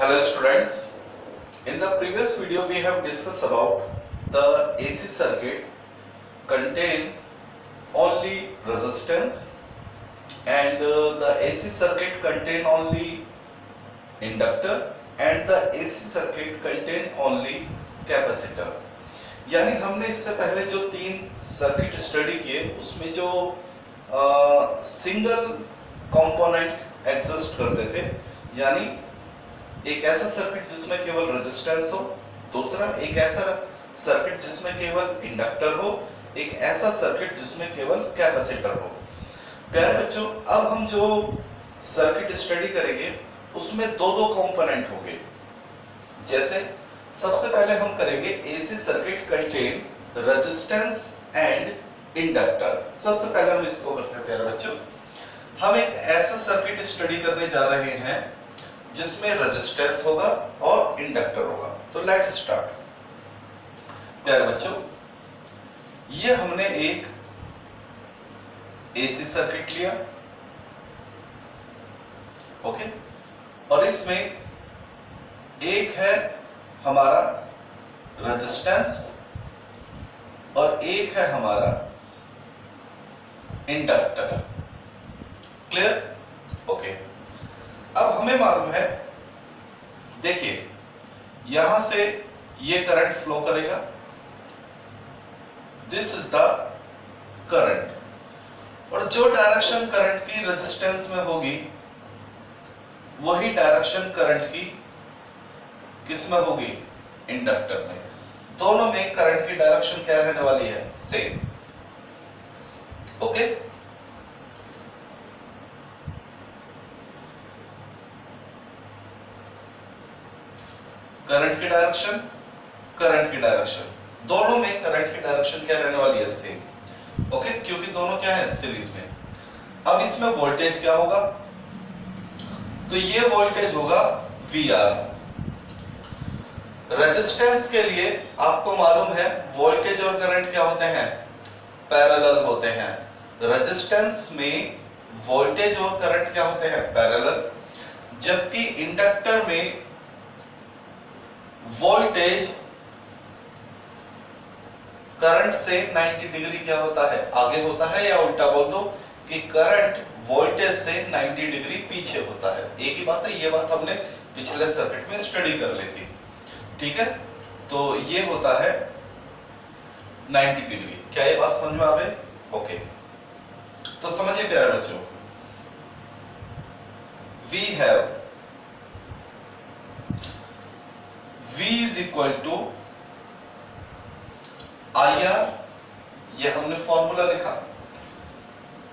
Hello students, in the previous video we have discussed about the AC circuit contain only resistance and the AC circuit contain only inductor and the AC circuit contain only capacitor। यानी हमने इससे पहले जो तीन circuit study किए उसमें जो single component exist करते थे, यानी एक ऐसा सर्किट जिसमें केवल रेजिस्टेंस हो, दूसरा एक ऐसा सर्किट जिसमें केवल इंडक्टर हो, एक ऐसा सर्किट जिसमें केवल कैपेसिटर हो। प्यारे बच्चों, अब हम जो सर्किट स्टडी करेंगे उसमें दो दो कंपोनेंट होंगे। जैसे सबसे पहले हम करेंगे AC circuit contain resistance and inductor. सबसे पहले हम इसको करते हैं प्यारे बच्चों, हम एक ऐसा सर्किट स्टडी करने जा रहे हैं जिसमें रेजिस्टेंस होगा और इंडक्टर होगा। तो लेट स्टार्ट। प्यारे बच्चों, ये हमने एक एसी सर्किट लिया, ओके, और इसमें एक है हमारा रेजिस्टेंस और एक है हमारा इंडक्टर। क्लियर? ओके। अब हमें मालूम है, देखिए यहां से ये करंट फ्लो करेगा, दिस इज द करंट, और जो डायरेक्शन करंट की रेजिस्टेंस में होगी वही डायरेक्शन करंट की किस में होगी? इंडक्टर में। दोनों में करंट की डायरेक्शन क्या रहने वाली है? सेम। ओके, करंट की डायरेक्शन, करंट की डायरेक्शन, दोनों में करंट की डायरेक्शन क्या रहने वाली है? सेम। ओके, क्योंकि दोनों क्या है? सीरीज में। अब इसमें वोल्टेज क्या होगा? तो ये वोल्टेज होगा VR। रेजिस्टेंस के लिए आपको मालूम है वोल्टेज और करंट क्या होते हैं? पैरेलल होते हैं। रेजिस्टेंस में वोल्टेज और करंट क्या होते हैं? पैरेलल। जबकि इंडक्टर में वोल्टेज करंट से 90 डिग्री क्या होता है? आगे होता है, या उल्टा बोल दो कि करंट वोल्टेज से 90 डिग्री पीछे होता है। एक ही बात है, ये बात हमने पिछले सर्किट में स्टडी कर ली थी। ठीक है, तो ये होता है 90 डिग्री। क्या ये बात समझ में आ गई? ओके, तो समझिए प्यारे बच्चों, we have V is equal to IR, ये हमने फॉर्मूला लिखा।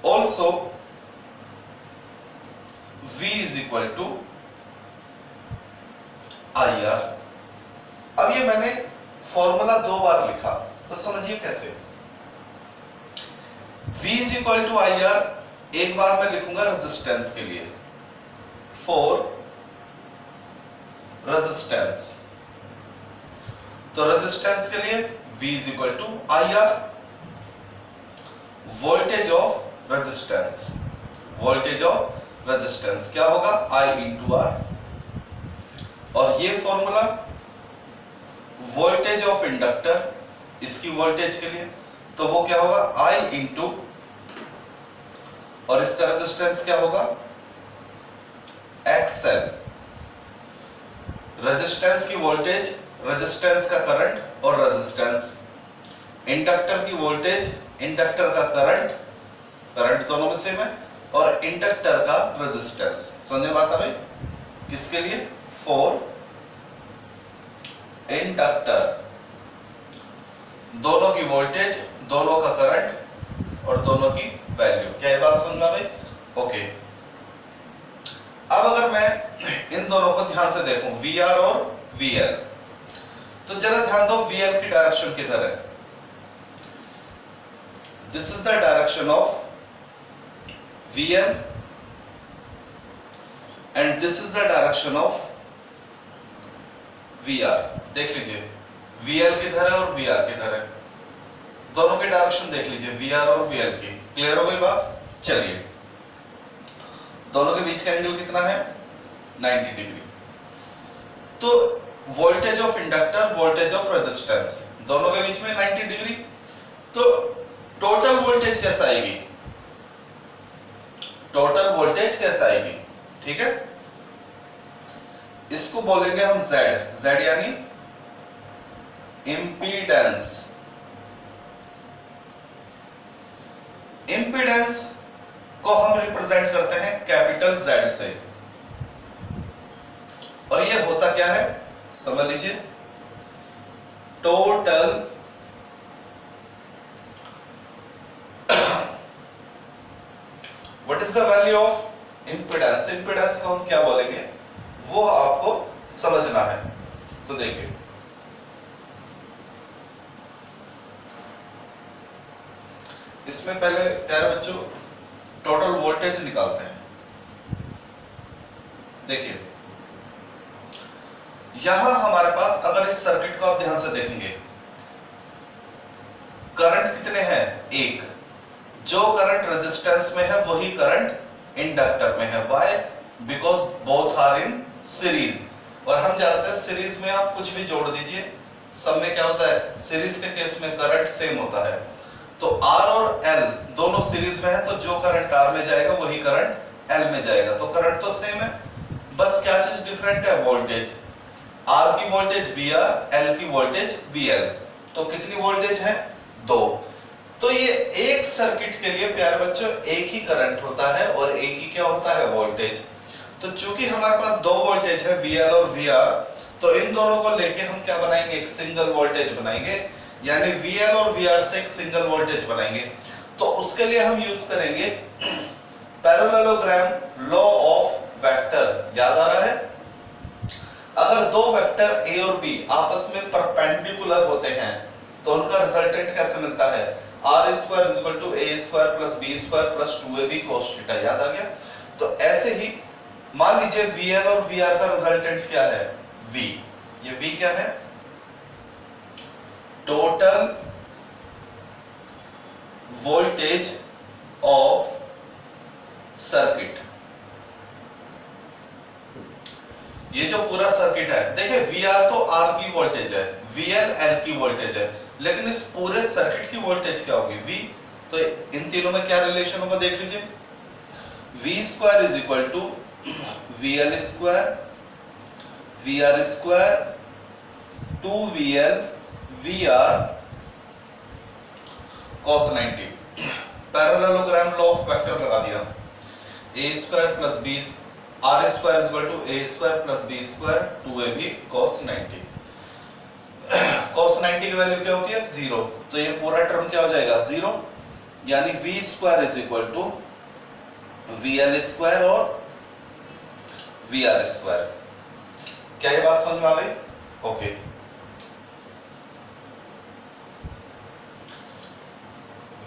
Also V is equal to IR। अब ये मैंने फॉर्मूला दो बार लिखा, तो समझिए कैसे। V is equal to IR एक बार मैं लिखूंगा रेजिस्टेंस के लिए, फॉर रेजिस्टेंस। तो रेजिस्टेंस के लिए V is equal to IR, voltage of resistance. Voltage of resistance क्या होगा? I into R। और ये फॉर्मूला वोल्टेज ऑफ इंडक्टर, इसकी वोल्टेज के लिए, तो वो क्या होगा? I into, और इसका रेजिस्टेंस क्या होगा? XL। रेजिस्टेंस की वोल्टेज, रेजिस्टेंस का करंट और रेजिस्टेंस, इंडक्टर की वोल्टेज, इंडक्टर का करंट, करंट दोनों में सेम है, और इंडक्टर का रेजिस्टेंस। समझे बात अभी? किसके लिए? फॉर इंडक्टर, दोनों की वोल्टेज, दोनों का करंट और दोनों की वैल्यू। क्या ये बात समझ में आ गई? ओके। अब अगर मैं इन दोनों को ध्यान से देखूं, VR और VL, तो जरा ध्यान दो VL की डायरेक्शन किधर है? This is the direction of VL and this is the direction of VR। देख लीजिए VL किधर है और VR किधर है, दोनों की डायरेक्शन देख लीजिए, VR और VL की। क्लियर हो गई बात? चलिए, दोनों के बीच का एंगल कितना है? 90 डिग्री। तो voltage of inductor, voltage of resistance, दोनों के बीच में 90 डिग्री। तो टोटल वोल्टेज कैसा आएगी, टोटल वोल्टेज कैसा आएगी, ठीक है, इसको बोलेंगे हम Z, Z यानी इंपीडेंस। इंपीडेंस को हम रिप्रेजेंट करते हैं कैपिटल Z से, और ये होता क्या है समझ लीजिए, total what is the value of impedance. Impedance को हम क्या बोलेंगे वो आपको समझना है। तो देखिए इसमें पहले प्यारे बच्चों टोटल वोल्टेज निकालते हैं। देखिए यहां हमारे पास अगर इस सर्किट को आप ध्यान से देखेंगे, करंट कितने हैं, एक, जो करंट रेजिस्टेंस में है वही करंट इंडक्टर में है। Why, because both are in series. और हम जानते हैं सीरीज में आप कुछ भी जोड़ दीजिए, सब में क्या होता है, सीरीज के केस में करंट सेम होता है। तो R और L दोनों सीरीज में है, तो जो करंट R में जाएगा वही करंट L में जाएगा। तो करंट तो सेम है, बस क्या चीज डिफरेंट है, वोल्टेज। R की वोल्टेज VR, L की वोल्टेज VL। तो कितनी वोल्टेज है, 2। तो ये एक सर्किट के लिए प्यारे बच्चों एक ही करंट होता है और एक ही क्या होता है, वोल्टेज। तो चूंकि हमारे पास दो वोल्टेज है VL और VR, तो इन दोनों को लेके हम क्या बनाएंगे, एक सिंगल वोल्टेज बनाएंगे, यानी VL और VR से एक सिंगल वोल्टेज बनाएंगे। तो उसके लिए हम यूज करेंगे पैरेललोग्राम लॉ ऑफ वेक्टर। याद आ रहा है, अगर दो वेक्टर A और B आपस में परपेंडिकुलर होते हैं तो उनका रिजल्टेंट कैसे मिलता है, R square is equal to A square plus B square plus 2AB cos theta. याद आ गया। तो ऐसे ही मान लीजिए VL और VR का रिजल्टेंट क्या है, V। ये V क्या है, टोटल वोल्टेज ऑफ सर्किट। ये जो पूरा सर्किट है, देखिए VR तो R की वोल्टेज है, VL L की वोल्टेज है, लेकिन इस पूरे सर्किट की वोल्टेज क्या होगी, V। तो इन तीनों में क्या रिलेशन होगा देख लीजिए, V square is equal to VL square VR square 2VL VR cos 90। Parallelogram law of vector लगा दिया, A square plus B R square is equal to A square plus B square 2AB cos 90। cos 90 की value क्या होती है, 0। तो ये पूरा term क्या हो जाएगा, 0, यानी V square is equal to VL square और VR स्क्वायर। क्या ये बात समझ में आ गई, ओके।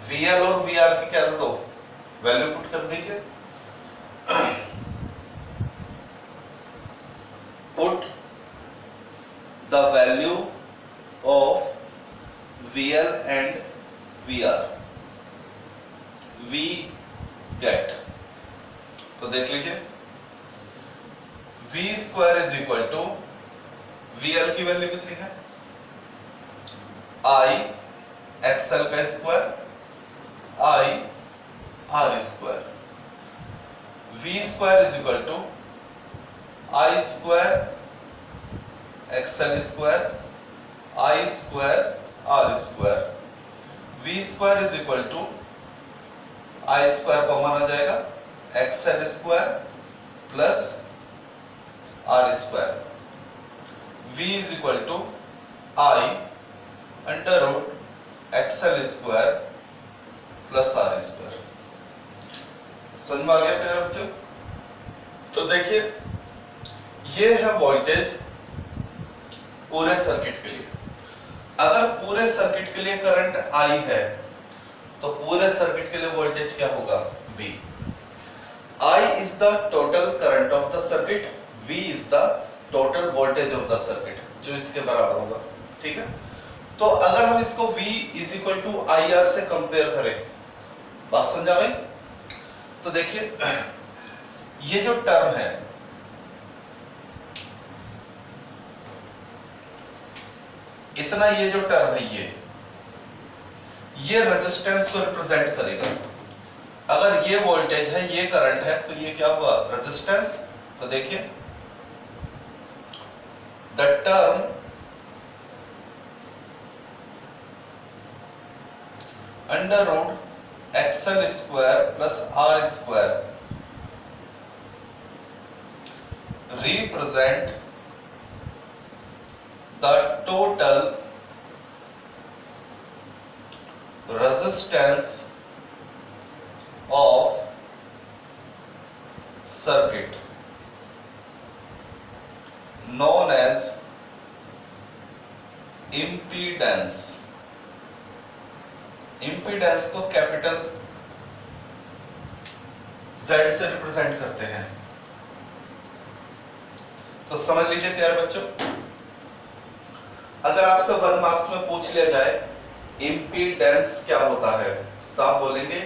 VL और VR की क्या दो वैल्यू पुट कर दीजिए, put the value of VL and VR, we get. तो देख लीजिए V square is equal to VL की वैल्यू कितनी है, I XL का square I R square, V square is equal to I square XL square I square R square, V square is equal to I square common आ जाएगा XL square plus R square, V is equal to I under root XL square plus R square. समझ में आ गया प्यारे बच्चों। तो देखिए ये है वोल्टेज पूरे सर्किट के लिए। अगर पूरे सर्किट के लिए करंट I है तो पूरे सर्किट के लिए वोल्टेज क्या होगा, V। I is the total current of the circuit, V is the total voltage of the circuit, जो इसके बराबर होगा, ठीक है। तो अगर हम इसको V is equal to IR से कंपेयर करें, बात समझा गई। तो देखिए ये जो टर्म है इतना ये जो टर्म है ये रेजिस्टेंस को रिप्रेजेंट करेगा। अगर ये वोल्टेज है, ये करंट है, तो ये क्या हुआ, रेजिस्टेंस। तो देखिए the term under root XL square plus R square represent the total resistance of circuit known as impedance। impedance को कैपिटल Z से रिप्रेजेंट करते हैं। तो समझ लीजिए प्यारे बच्चों, अगर आपसे 1 मार्क्स में पूछ लिया जाए इंपीडेंस क्या होता है, तो आप बोलेंगे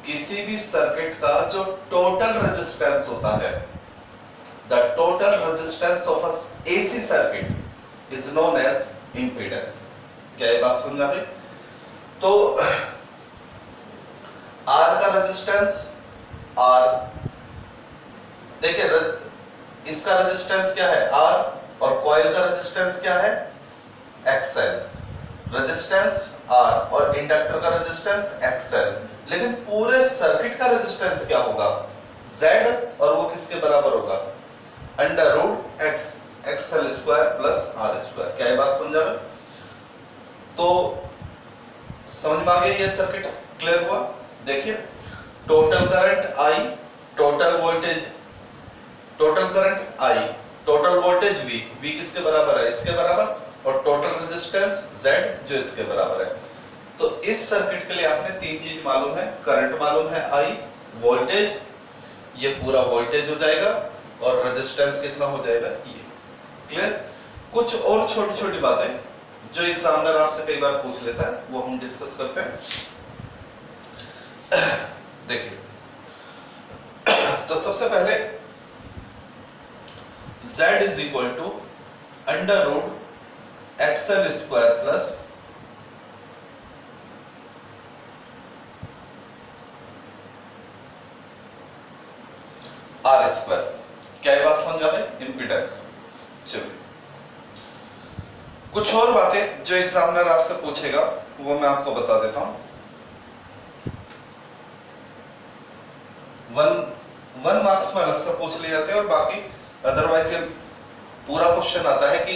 किसी भी सर्किट का जो टोटल रेजिस्टेंस होता है, the total resistance of a AC circuit is known as impedance. क्या ये बात समझ में? तो आर का रेजिस्टेंस आर, देखिए इसका रेजिस्टेंस क्या है आर, और कॉइल का रेजिस्टेंस क्या है एक्सएल। रेजिस्टेंस आर और इंडक्टर का रेजिस्टेंस एक्सएल, लेकिन पूरे सर्किट का रेजिस्टेंस क्या होगा जेड, और वो किसके बराबर होगा under root XL square plus R square. क्या ये बात समझ आ गई? तो समझ में आ गई ये सर्किट, क्लियर हुआ? देखिए total current I, total voltage, total current I, total voltage V, V किसके बराबर है इसके बराबर, और टोटल रेजिस्टेंस Z जो इसके बराबर है। तो इस सर्किट के लिए आपने 3 चीज मालूम है, करंट मालूम है I, वोल्टेज, ये पूरा वोल्टेज हो जाएगा, और रेजिस्टेंस कितना हो जाएगा ये, क्लियर? कुछ और छोटी छोटी बातें जो एग्जामिनर आपसे कई बार पूछ लेता है वो हम डिस्कस करते हैं। देखिए तो सबसे पहले Z is equal to under root XL square plus R square. क्या ये बात समझ आ गई? इंपीडेंस। चलिए कुछ और बातें जो एग्जामिनर आपसे पूछेगा वो मैं आपको बता देता हूं। वन मार्क्स में अलग से पूछ लिए जाते हैं, और बाकी अदरवाइज ये पूरा क्वेश्चन आता है कि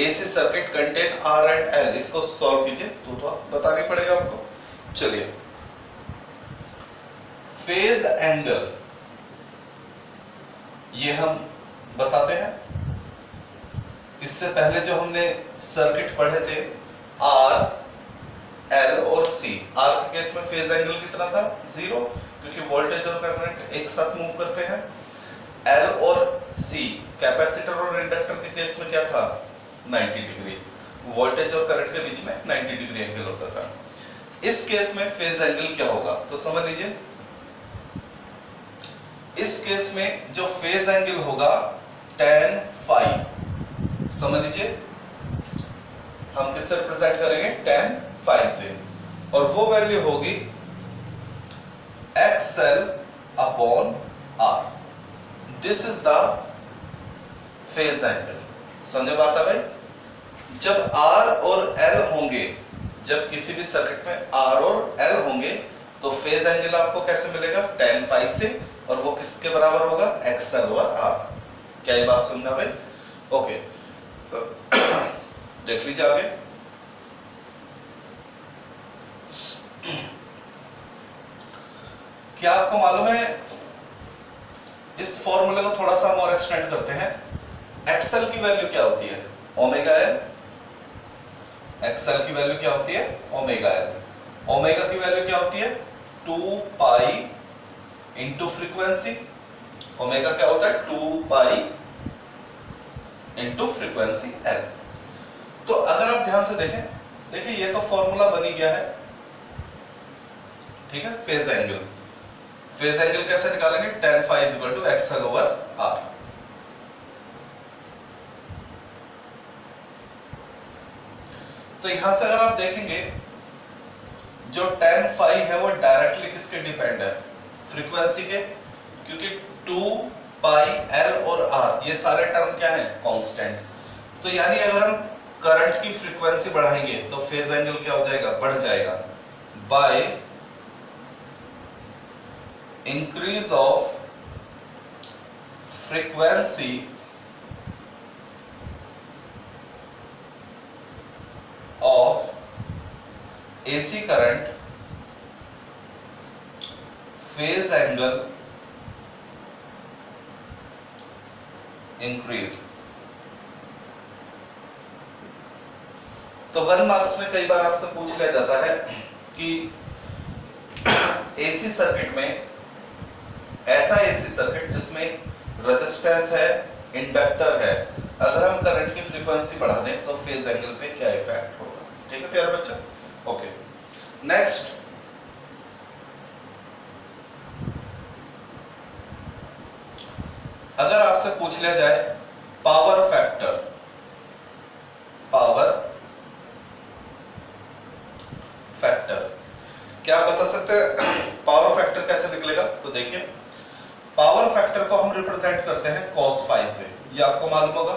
AC circuit contain R and L, इसको सॉल्व कीजिए तो बताना पड़ेगा आपको। चलिए फेज एंगल ये हम बताते हैं। इससे पहले जो हमने सर्किट पढ़े थे आर, एल और सी, आर के केस में फेज एंगल कितना था 0, क्योंकि वोल्टेज और करंट एक साथ मूव करते हैं। एल और सी कैपेसिटर और इंडक्टर के केस में क्या था 90 डिग्री, वोल्टेज और करंट के बीच में 90 डिग्री एंगल होता था। इस केस में फेज एंगल क्या होगा तो समझ लीजिए, इस केस में जो फेज एंगल होगा tan फाई, समझ लीजिए हम किससे रिप्रेजेंट करेंगे tan फाई से, और वो वैल्यू होगी XL upon R। This is the phase angle. समझे बात आ गई? जब R और L होंगे, जब किसी भी सर्किट में R और L होंगे तो फेज एंगल आपको कैसे मिलेगा tan फाई से, और वो किसके बराबर होगा XL ओवर R। क्या ये बात समझ में आ गई? ओके देख लीजिए आगे। क्या आपको मालूम है, इस फॉर्मूले को थोड़ा सा और एक्सटेंड करते हैं। एक्सएल की वैल्यू क्या होती है ओमेगा एल, एक्सएल की वैल्यू क्या होती है ओमेगा एल, ओमेगा की वैल्यू क्या होती है 2 पाई इंटू फ्रीक्वेंसी। ओमेगा क्या होता है 2 पाई इंटू फ्रीक्वेंसी एल। तो अगर आप ध्यान से देखें, देखिए ये तो फॉर्मूला बन ही गया है, ठीक है। फेज एंगल, फेज एंगल कैसे निकालेंगे tan phi is equal to XL over R. तो यहां से अगर आप देखेंगे जो tan फाई है वो डायरेक्टली किसके डिपेंड है, फ्रीक्वेंसी के, क्योंकि 2 पाई एल और आर ये सारे टर्म क्या है, कांस्टेंट। तो यानी अगर हम करंट की फ्रीक्वेंसी बढ़ाएंगे तो फेज एंगल क्या हो जाएगा, बढ़ जाएगा, by increase of frequency of AC current phase angle increase. तो 1 मार्क्स में कई बार आपसे पूछ लिया जाता है कि AC सर्किट में, ऐसा AC सर्किट जिसमें रेजिस्टेंस है, इंडक्टर है, अगर हम करंट की फ्रीक्वेंसी बढ़ा दें तो फेज एंगल पे क्या इफेक्ट होगा। ठीक है प्यारे बच्चा, ओके। नेक्स्ट, अगर आपसे पूछ लिया जाए पावर फैक्टर, पावर फैक्टर क्या आप बता सकते हैं पावर फैक्टर कैसे निकलेगा। तो देखिए पावर फैक्टर को हम रिप्रेजेंट करते हैं cos फाई से, ये आपको मालूम होगा।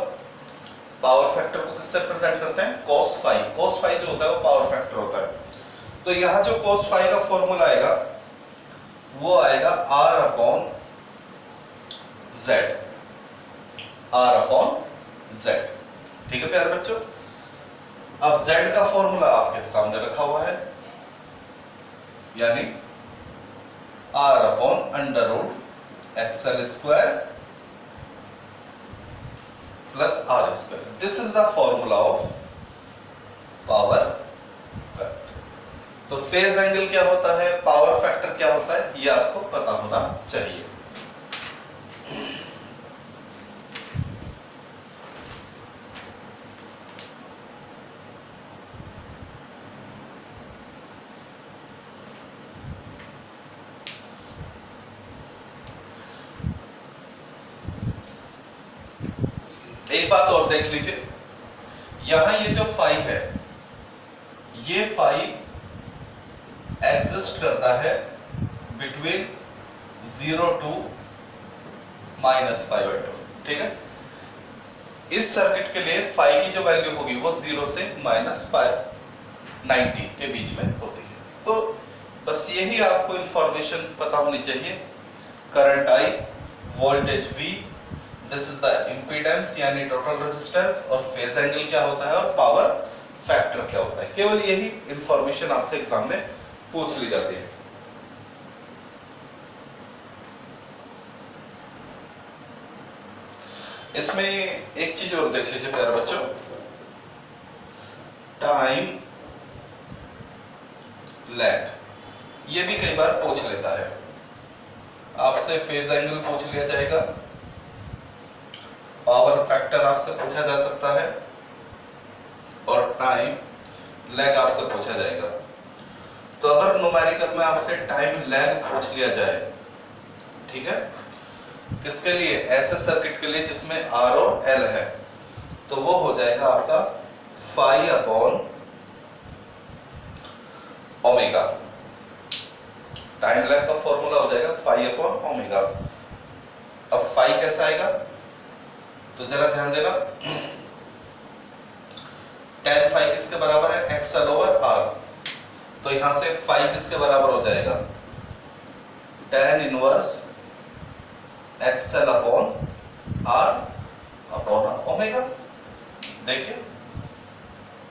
पावर फैक्टर को किससे रिप्रेजेंट करते हैं, cos फाई। cos फाई जो होता है वो पावर फैक्टर होता है। तो यहां जो cos फाई का फॉर्मूला आएगा वो आएगा R upon Z, R upon Z। ठीक है प्यारे बच्चों, अब Z का फॉर्मूला आपके सामने रखा हुआ है, यानी R upon under root XL square plus R square. This is the formula of power factor. तो फेज एंगल क्या होता है, पावर फैक्टर क्या होता है, ये आपको पता होना चाहिए। एक बात और देख लीजिए, यहां ये जो फाई है, ये फाई एग्जिस्ट करता है बिटवीन 0 to -π/2। ठीक है, इस सर्किट के लिए फाई की जो वैल्यू होगी वो 0 से -π/90 के बीच में होती है। तो बस यही आपको इंफॉर्मेशन पता होनी चाहिए। Current I, voltage V, this is the impedance यानी टोटल रेजिस्टेंस, और फेज एंगल क्या होता है और पावर फैक्टर क्या होता है। केवल यही इंफॉर्मेशन आपसे एग्जाम में पूछ ली जाती है। इसमें एक चीज और देख लीजिए प्यारे बच्चों, टाइम लैग, ये भी कई बार पूछ लेता है। आपसे फेज एंगल पूछ लिया जाएगा, पावर फैक्टर आपसे पूछा जा सकता है, और टाइम लैग आपसे पूछा जाएगा। तो अगर न्यूमेरिकल में आपसे टाइम लैग पूछ लिया जाए, ठीक है, किसके लिए, ऐसे सर्किट के लिए जिसमें R और L है, तो वो हो जाएगा आपका phi upon omega. Time lag का फॉर्मूला हो जाएगा फाई अपॉन ओमेगा। अब फाई कैसा आएगा, तो जरा ध्यान देना, tan फाई किसके बराबर है, XL ओवर R। तो यहां से फाई किसके बराबर हो जाएगा, tan inverse XL upon R upon omega. देखिए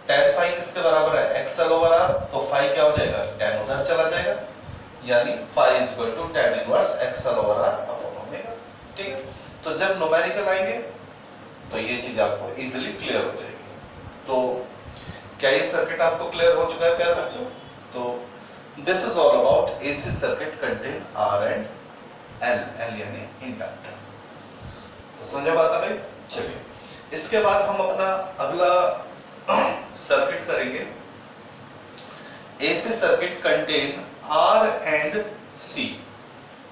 tan फाई किसके बराबर है, XL ओवर R, तो फाई क्या हो जाएगा, tan उधर चला जाएगा, यानी phi is equal to tan inverse XL over R upon omega. ठीक है, तो जब न्यूमेरिकल आएंगे तो ये चीज आपको इजीली क्लियर हो जाएगी। तो क्या ये सर्किट आपको क्लियर हो चुका है प्यारे बच्चों। तो this is all about AC circuit contain R and L यानी इंडक्टर। तो समझ बात आ गई। चलिए इसके बाद हम अपना अगला सर्किट करेंगे, AC circuit contain R and C।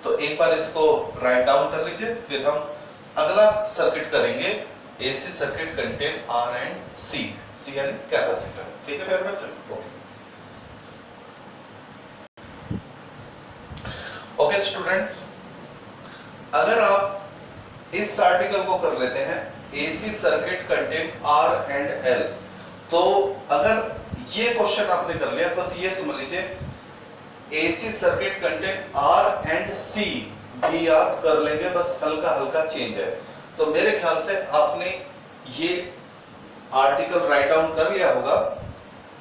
तो एक बार इसको राइट डाउन कर लीजिए, फिर हम अगला सर्किट करेंगे AC circuit contain R and C, C यानी कैपेसिटर। ठीक है प्यारे बच्चों, ओके स्टूडेंट्स, अगर आप इस आर्टिकल को कर लेते हैं AC circuit contain R and L, तो अगर ये क्वेश्चन आपने कर लिया तो ये समझ लीजिए AC circuit contain R and C भी आप कर लेंगे, बस हल्का हल्का चेंज है। तो मेरे ख्याल से आपने ये आर्टिकल राइट डाउन कर लिया होगा,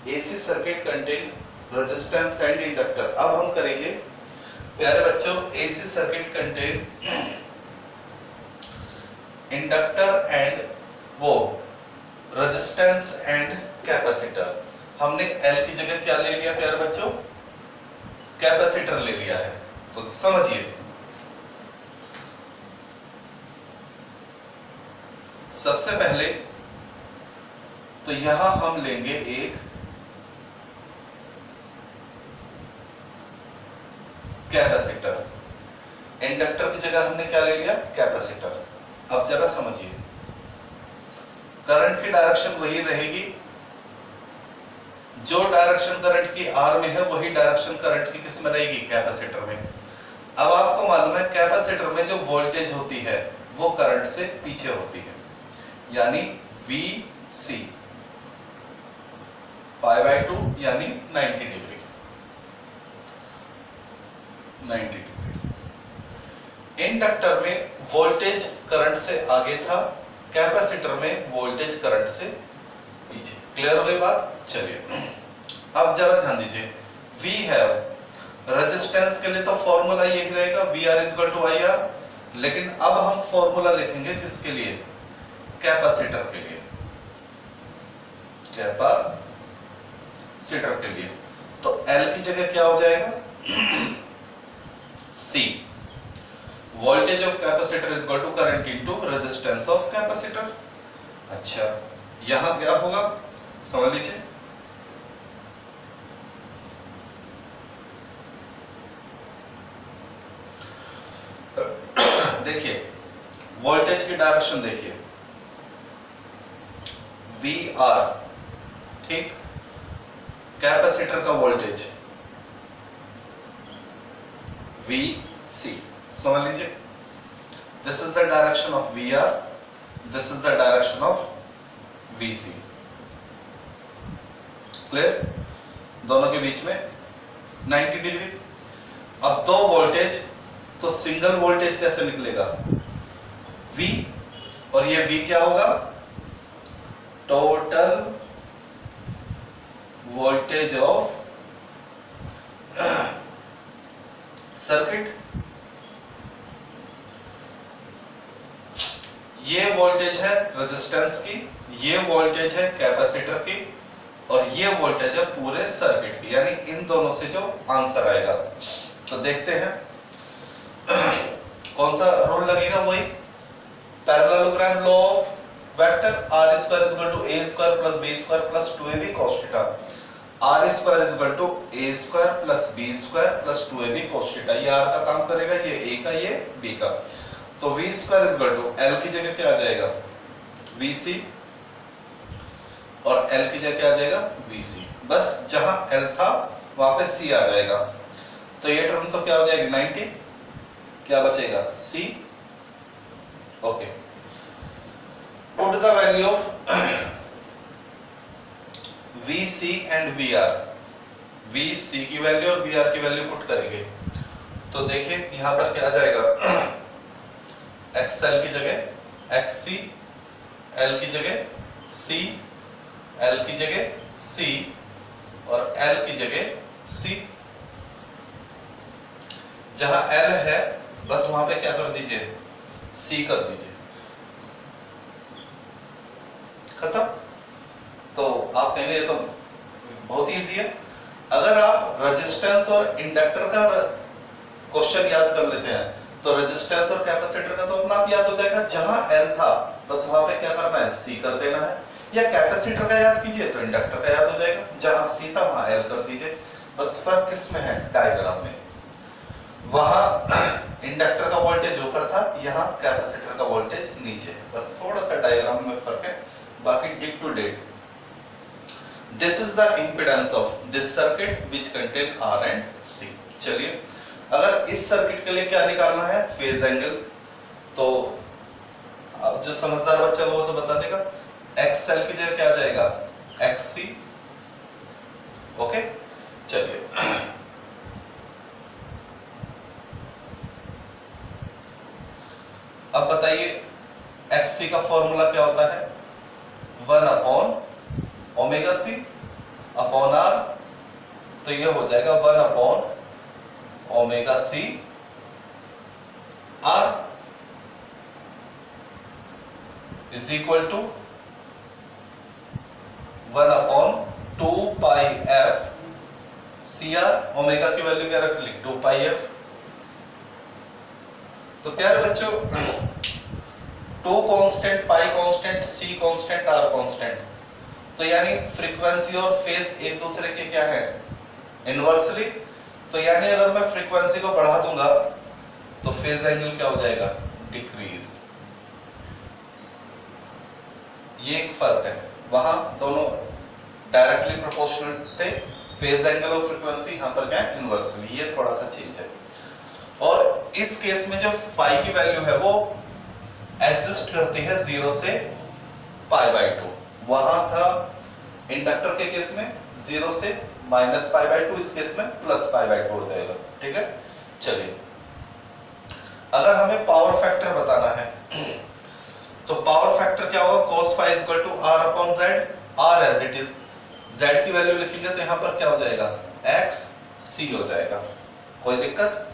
AC circuit contain resistance and inductor. अब हम करेंगे प्यारे बच्चों AC circuit contain inductor and वो रेजिस्टेंस एंड कैपेसिटर। हमने L की जगह क्या ले लिया प्यारे बच्चों? कैपेसिटर ले लिया है। तो समझिए, सबसे पहले तो यहां हम लेंगे एक कैपेसिटर, इंडक्टर की जगह हमने क्या ले लिया? कैपेसिटर। अब जरा समझिए, करंट की डायरेक्शन वही रहेगी, जो डायरेक्शन करंट की R में है वही डायरेक्शन करंट की किस में रहेगी? कैपेसिटर में। अब आपको मालूम है कैपेसिटर में जो वोल्टेज होती है वो करंट से पीछे होती है, यानी VC π/2 यानी 90 डिग्री। इंडक्टर में वोल्टेज करंट से आगे था, कैपेसिटर में वोल्टेज करंट से पीछे। क्लियर हो गई बात? चलिए अब जरा ध्यान दीजिए, V है रेजिस्टेंस के लिए तो फॉर्मूला यही रहेगा VR = IR, लेकिन अब हम फॉर्मूला लिखेंगे किसके लिए? कैपेसिटर के लिए, कैपेसिटर के लिए। तो L की जगह क्या हो जाएगा? C, voltage of capacitor is equal to current into resistance of capacitor. अच्छा, यहां क्या होगा समझ लीजिए, देखिए वोल्टेज की डायरेक्शन देखिए, VR, ठीक, कैपेसिटर का वोल्टेज VC, समझ लीजिए, this is the direction of VR, this is the direction of VC। Clear? दोनों के बीच में 90 डिग्री। अब दो वोल्टेज, तो सिंगल वोल्टेज कैसे निकलेगा? V, और ये V क्या होगा? Total voltage of circuit. ये वोल्टेज है रेजिस्टेंस की, ये वोल्टेज है कैपेसिटर की, और ये वोल्टेज है पूरे सर्किट की, यानी इन दोनों से जो आंसर आएगा। तो देखते हैं कौन सा रूल लगेगा, वही parallelogram law of vector R² = A² + B² + 2AB cos θ। R² = A² + B² + 2AB cos θ। ये R का काम करेगा, ये A का, ये B का। तो V² L की जगह क्या आ जाएगा? VC, और L की जगह क्या आ जाएगा? VC। बस जहां L था वहां पे C आ जाएगा। तो ये टर्म तो क्या हो जाएगी? 90, क्या बचेगा? C। Okay, put the value of VC and VR, VC की वैल्यू और VR की वैल्यू पुट करेंगे। तो देखिए यहां पर क्या आ जाएगा? XL की जगह XC, L की जगह C, L की जगह C, और L की जगह C। जहां L है बस वहां पे क्या कर दीजिए? C कर दीजिए, खत्म। तो आप कहेंगे ये तो बहुत इजी है। अगर आप रेजिस्टेंस और इंडक्टर का क्वेश्चन याद कर लेते हैं तो रेजिस्टेंस और कैपेसिटर का तो अपना आप याद हो जाएगा। जहां L था बस वहां पे क्या करना है? C कर देना है। या कैपेसिटर का याद कीजिए तो इंडक्टर का याद हो जाएगा, जहां C था वहां L कर दीजिए। बस फर्क किसमें है? डायग्राम में। वहां इंडक्टर का वोल्टेज ऊपर था, यहाँ कैपेसिटर का वोल्टेज नीचे। बस थोड़ा सा डायग्राम में फर्क है, बाकी डिक टू डेट। This is the impedance of this circuit which contain R and C. चलिए, अगर इस सर्किट के लिए क्या निकालना है, फेज एंगल, तो अब जो समझदार बच्चा हो वो तो बता देगा। एक्सएल की जगह क्या आ जाएगा, एक्ससी। ओके, चलिए अब बताइए एक्ससी का फॉर्मूला क्या होता है, 1 upon omega C upon R. तो ये हो जाएगा 1 upon omega C R is equal to 1 upon 2 pi F C R. Omega की वैल्यू क्या रख ली, 2 पाई एफ। तो प्यारे बच्चों, 2 constant, pi constant, C constant, R constant, तो यानी फ्रीक्वेंसी और फेज एक दूसरे के क्या है, इनवर्सली। तो यानी अगर मैं फ्रीक्वेंसी को बढ़ा दूंगा तो फेज एंगल क्या हो जाएगा, डिक्रीज। ये एक फर्क है, वहां दोनों डायरेक्टली प्रोपोर्शनल थे, फेज एंगल और फ्रीक्वेंसी, यहां पर क्या है, इनवर्सली। ये थोड़ा सा चेंज है। और इस केस में जो फाई की वैल्यू है वो एग्जिस्ट करती है 0 से π/2। वहां था इंडक्टर के केस में 0 से -π/2, इस केस में +π/2 हो जाएगा। ठीक है, चलिए अगर हमें पावर फैक्टर बताना है तो पावर फैक्टर क्या होगा, cos phi = R/Z। R as it is, Z की वैल्यू लिखेंगे तो यहां पर क्या हो जाएगा, XC हो जाएगा। कोई दिक्कत,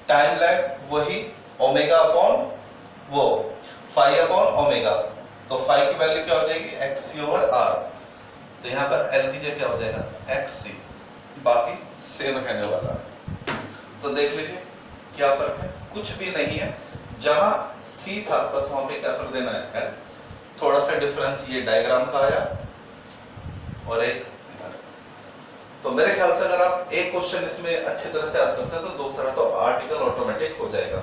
टाइम लैग वही ओमेगा अपॉन वो फाई अपॉन ओमेगा, तो फाई की वैल्यू क्या हो जाएगी, XC/R। तो यहाँ पर L की जगह क्या हो जाएगा, XC, बाकी सेम रहने वाला है। तो देख लीजिए क्या फर्क है, कुछ भी नहीं है। जहां C था बस वहां पे क्या कर देना है, L। थोड़ा सा डिफरेंस ये डायग्राम का आया और एक इधर। तो मेरे ख्याल से अगर आप एक क्वेश्चन इसमें अच्छी तरह से याद करते हैं तो दूसरा तो आर्टिकल ऑटोमेटिक हो जाएगा।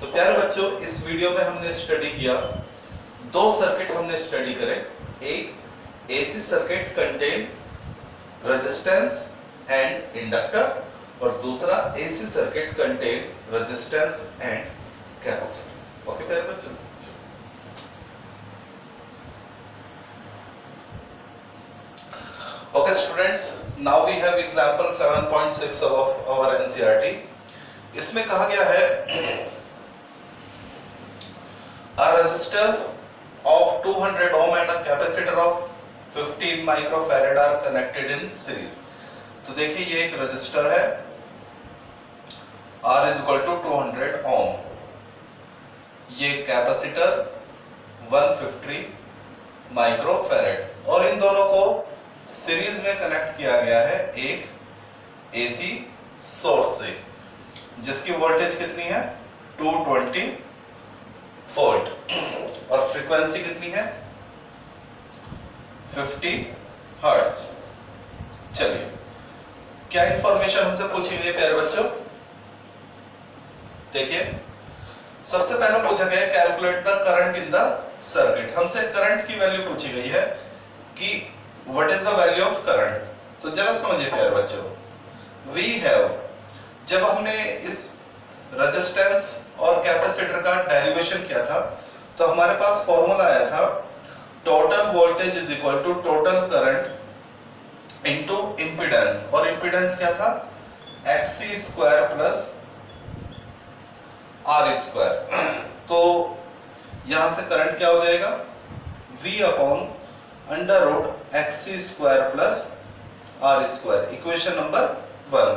तो प्यारे बच्चों, इस वीडियो में हमने स्टडी किया, 2 सर्किट हमने स्टडी करे। एक AC circuit contain resistance and inductor, और दूसरा AC circuit contain resistance and capacitor. Okay प्यारे बच्चों, okay students, now we have example 7.6 of our NCERT। इसमें कहा गया है a resistor of 200 ohm and a capacitor of 15 microfarad are connected in series। तो देखिए ये एक रेजिस्टर है, R = 200 ohm, ये कैपेसिटर 150 माइक्रोफैरड, और इन दोनों को सीरीज में कनेक्ट किया गया है एक एसी सोर्स से, जिसकी वोल्टेज कितनी है, 220 वोल्ट, और फ्रीक्वेंसी कितनी है, 50 हर्ट्ज। चलिए क्या इंफॉर्मेशन हमसे पूछी गई है प्यारे बच्चों, देखिए सबसे पहले पूछा गया है calculate the current in the circuit. हमसे करंट की वैल्यू पूछी गई है कि what is the value of current. तो जरा समझिए प्यारे बच्चों, वी हैव, जब हमने इस रेजिस्टेंस और कैपेसिटर का डेरिवेशन किया था तो हमारे पास फॉर्मूला आया था total voltage is equal to total current into impedance, और इंपीडेंस क्या था, XC² प्लस R²। तो यहां से करंट क्या हो जाएगा, V/√XC² plus R², equation number 1।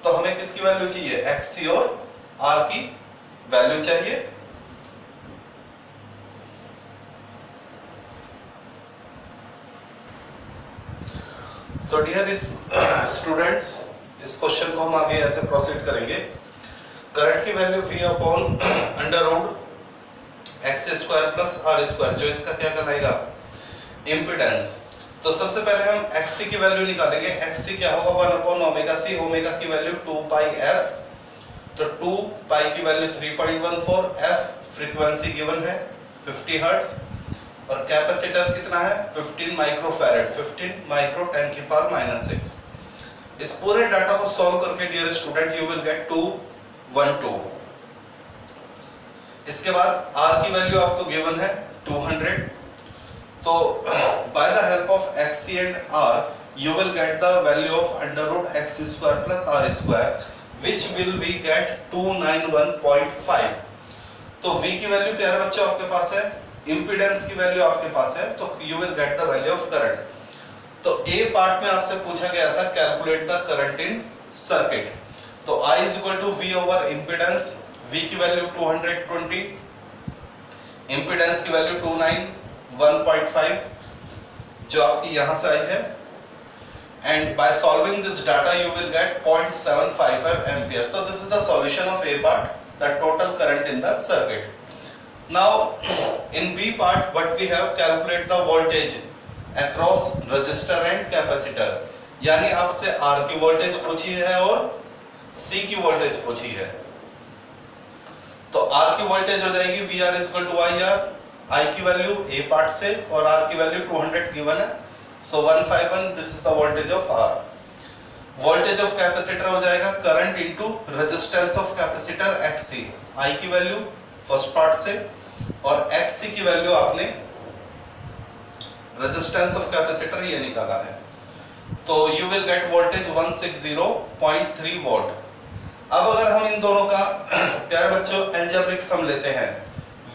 तो हमें किसकी वैल्यू चाहिए, XC और R की वैल्यू चाहिए। सो डियर स्टूडेंट्स, इस क्वेश्चन को हम आगे ऐसे प्रोसीड करेंगे। करंट की वैल्यू V/√XC² प्लस R², जो इसका क्या कहलाएगा, इंपीडेंस। तो सबसे पहले हम XC की वैल्यू निकालेंगे। XC क्या होगा, 1/ωc, ओमेगा की वैल्यू 2πf। तो 2 पाई की वैल्यू 3.14, एफ फ्रीक्वेंसी गिवन है 50 हर्ट्ज, और कैपेसिटर कितना है 15 माइक्रोफैरेड, 15 माइक्रो 10 की पावर -6। इस पूरे डाटा को सॉल्व करके dear student you will get 212। इसके बाद आर की वैल्यू आपको गिवन है 200, तो by the help of XC and R you will get the value of √x square plus r square which will be get 291.5। तो V की value प्यारे बच्चों आपके पास है, इंपीडेंस की वैल्यू आपके पास है, तो you will get the value of current। तो A पार्ट में आपसे पूछा गया था calculate the current in circuit, तो I is equal to V over impedance, V की वैल्यू 220, इंपीडेंस की वैल्यू 291.5 जो आपकी यहां से आई है, and by solving this data you will get 0.755 ampere। So this is the solution of A part, the total current in the circuit। Now in B part what we have, calculate the voltage across resistor and capacitor, यानी आपसे R की voltage पूछी है और C की voltage पूछी है। तो R की वोल्टेज हो जाएगी VR equal to IR, I की वैल्यू A पार्ट से और R की वैल्यू 200 गिवन है, so 151, this is the voltage of R। voltage of capacitor हो जाएगा current into resistance of capacitor XC, I की वैल्यू फर्स्ट पार्ट से और XC की वैल्यू आपने resistance of capacitor ये निकाला है, तो you will get voltage 160.3 volt. अब अगर हम इन दोनों का प्यारे बच्चों एल्जेब्रिक सम लेते हैं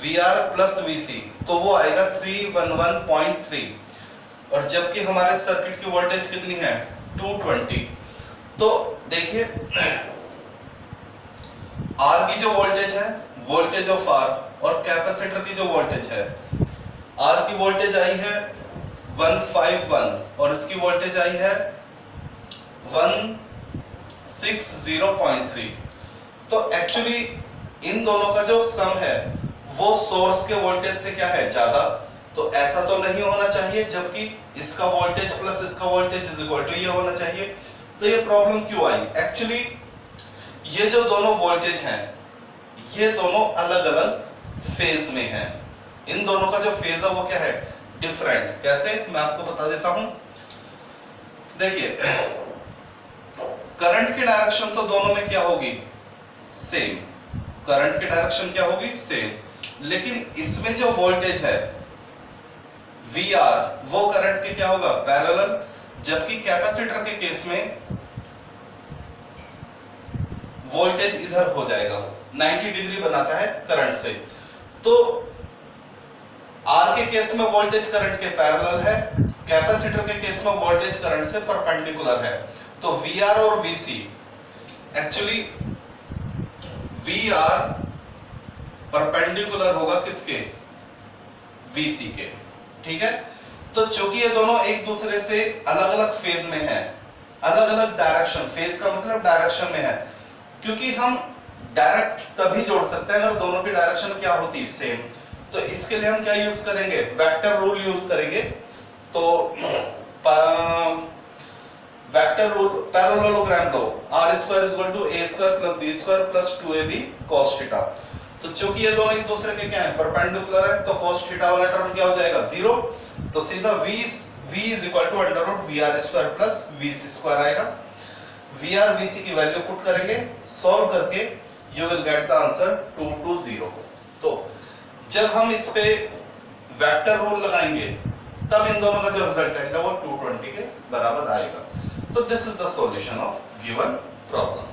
VR प्लस VC, तो वो आएगा 311.3, और जबकि हमारे सर्किट की वोल्टेज कितनी है 220। तो देखिए R की जो वोल्टेज है, वोल्टेज ऑफ R, और कैपेसिटर की जो वोल्टेज है, R की वोल्टेज आई है 151 और इसकी वोल्टेज आई है 160.3। तो एक्चुअली इन दोनों का जो सम है वो सोर्स के वोल्टेज से क्या है ज्यादा, तो ऐसा तो नहीं होना चाहिए, जबकि इसका वोल्टेज प्लस इसका वोल्टेज इज इक्वल टू ये होना चाहिए। तो ये प्रॉब्लम क्यों आई, एक्चुअली ये जो दोनों वोल्टेज हैं ये दोनों अलग अलग फेज में हैं, इन दोनों का जो फेज है वो क्या है डिफरेंट। कैसे, मैं आपको बता देता हूं। देखिए करंट की डायरेक्शन तो दोनों में क्या होगी सेम, करंट की डायरेक्शन क्या होगी सेम, लेकिन इसमें जो वोल्टेज है VR वो करंट के क्या होगा पैरेलल, जबकि कैपेसिटर के केस में वोल्टेज इधर हो जाएगा 90 डिग्री बनाता है करंट से। तो R के केस में वोल्टेज करंट के पैरेलल है, कैपेसिटर के केस में वोल्टेज करंट से परपेंडिकुलर है। तो VR और VC एक्चुअली VR परपेंडिकुलर होगा किसके VC के, ठीक है। तो चूंकि ये दोनों एक दूसरे से अलग अलग फेज में हैं, अलग अलग डायरेक्शन, फेज का मतलब डायरेक्शन में है, क्योंकि हम डायरेक्ट तभी जोड़ सकते हैं अगर दोनों की डायरेक्शन क्या होती है सेम। तो इसके लिए हम क्या यूज करेंगे, वेक्टर रूल यूज करेंगे। तो vector rule parallelogram law, r square equal to a square plus b square plus 2ab cos theta. तो चूंकि ये दोनों एक दूसरे के क्या है परपेंडिकुलर है, तो cos थीटा वाला टर्म क्या हो जाएगा 0, तो सीधा v is equal to under root vr square plus vc square आएगा। vr vc की वैल्यू पुट करेंगे, सॉल्व करके you will get the answer 220। तो जब हम इस पे वेक्टर रूल लगाएंगे तब इन दोनों का जो रिजल्टेंट है वो 220 के बराबर आएगा। तो this is the solution of given problem.